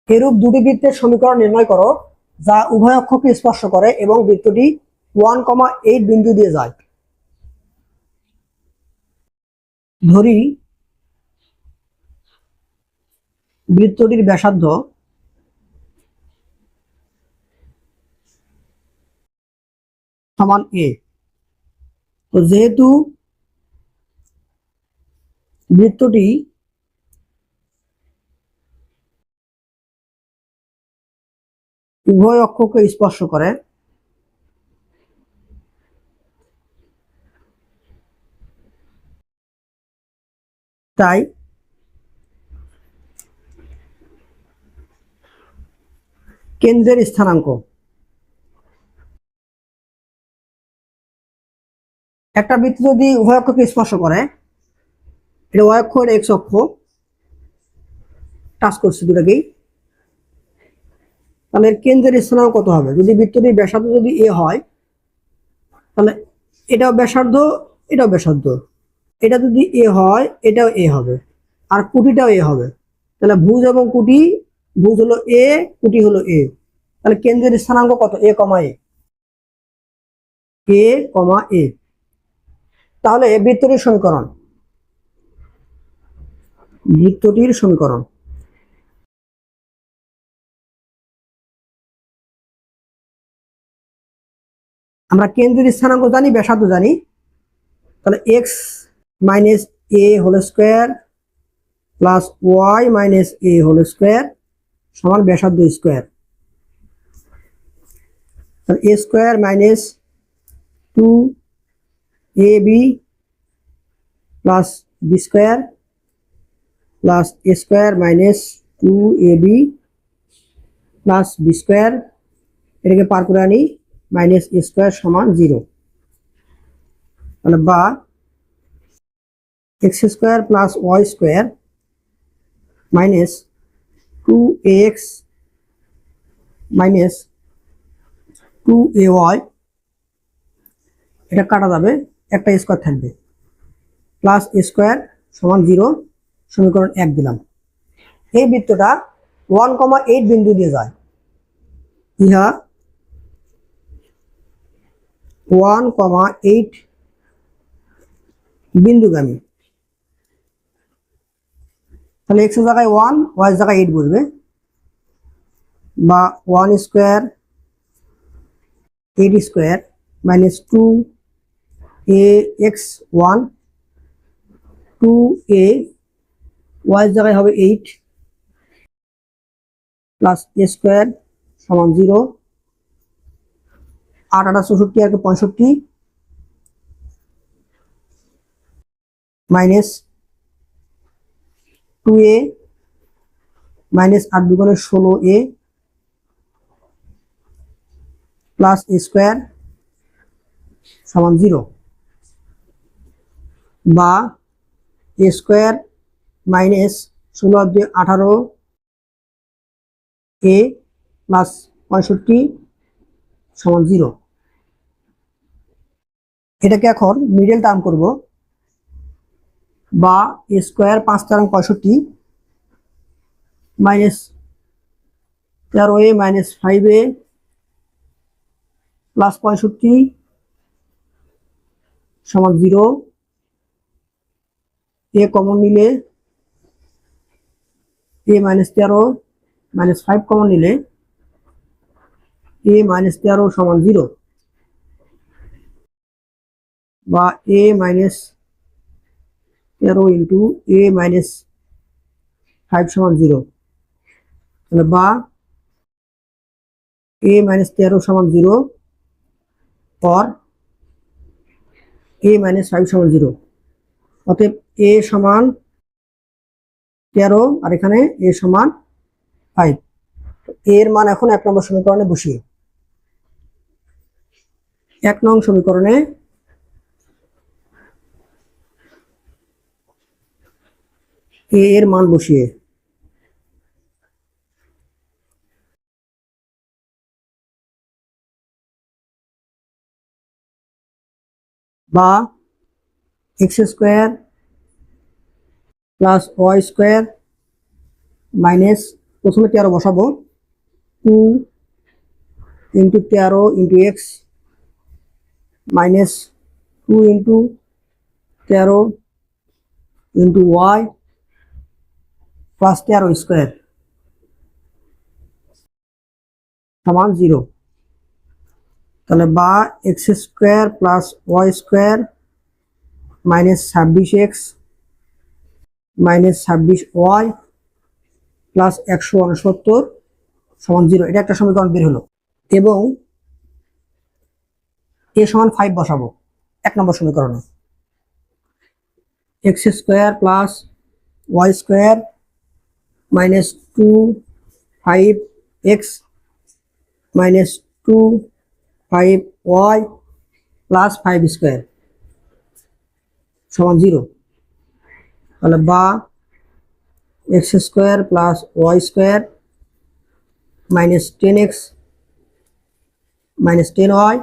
এরূপ দুটি বৃত্তের সমীকরণ নির্ণয় করো যা উভয় অক্ষকে স্পর্শ করে এবং বৃত্তটি 1,8 বিন্দু দিয়ে যায়। ধরি বৃত্তটির ব্যাসার্ধ সমান a। তো যেহেতু বৃত্তটি উভয় অক্ষকে স্পর্শ করে তাই কেন্দ্রের স্থানাঙ্ক, একটা বৃত্ত যদি উভয় অক্ষকে স্পর্শ করে, এটা y অক্ষ আর x অক্ষ টাচ করছে দুটাকেই, তাহলে কেন্দ্রের স্থানাঙ্ক কত হবে? যদি বৃত্তটির ব্যাসার্ধ যদি a হয় তাহলে এটাও ব্যাসার্ধ, এটাও ব্যাসার্ধ, এটা যদি a হয় এটাও a হবে, আর কুটিটাও a হবে। তাহলে ভুজ এবং কুটি, ভুজ হলো a, কুটি হলো a, তাহলে কেন্দ্রের স্থানাঙ্ক কত? a, a। তাহলে বৃত্তটির সমীকরণ আমরা কেন্দ্রের স্থানাঙ্ক জানি, ব্যাসার্ধ জানি, তাহলে x minus a whole square plus y minus a whole square সমান ব্যাসার্ধ স্কোয়ার। তাহলে a square minus 2ab plus b square plus a square minus 2ab plus b square, এটাকে পার করে আনি, মাইনাস a স্কোয়ার সমান 0। তাহলে বা x square plus y square minus 2ax minus 2ay, এটা কাটা যাবে, একটা স্কোয়ার থাকবে, প্লাস a স্কোয়ার সমান 0, সমীকরণ 1 দিলাম। এই বৃত্তটা 1,8 বিন্দু দিয়ে যায়, ইহা 1,8 বিন্দুগামী। তাহলে x এর জায়গায় 1, y এর জায়গায় 8 বসবে, বা 1 square 8 square minus 2ax1 2a, y এর জায়গায় হবে 8 প্লাস a স্কোয়ার সমান 0, 8 8 64 আর 65 মাইনাস 2a মাইনাস 8 দুগুণে 16a প্লাস a স্কোয়ার সমান 0, বা a স্কোয়ার মাইনাস 16 আর 2 18a প্লাস 65 সমান 0। এটাকে এখন মিডল টার্ম করব, বা a square 5 4 65 minus 13a minus 5a plus 65 সমান 0। a কমন নিলে a মাইনাস 13 মাইনাস 5 কমন নিলে a মাইনাস 13 সমান 0, বা a minus 13 into a minus 5 সমান 0। তাহলে বা a মাইনাস 13 সমান 0 or a মাইনাস 5 সমান 0। অতএব a সমান 13 আর এখানে a সমান 5। এর মান এখন 1 নম্বর সমীকরণে বসিয়ে, 1 নং সমীকরণে a এর মান বসিয়ে বা x square plus y square minus প্রথমে 13 বসাবো, 2 into 13 into x minus 2 into 13 into y plus 13 square সমান 0। তাহলে বা x square plus y square minus 26x minus 26y plus 169 সমান 0। এটা একটা সমীকরণ বের হলো। এবং এ সমান 5 বসাবো 1 নম্বর সমীকরণে। X square plus y square minus 2 5x minus 2 5y plus 5 square সমান 0। তাহলে বা x square plus y square minus 10x minus 10y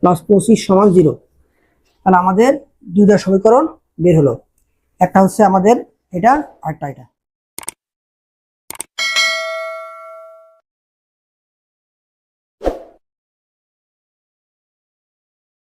plus 25 সমান 0। তাহলে আমাদের দুইটা সমীকরণ বের হলো, একটা হচ্ছে আমাদের এটা, আরেকটা এটা।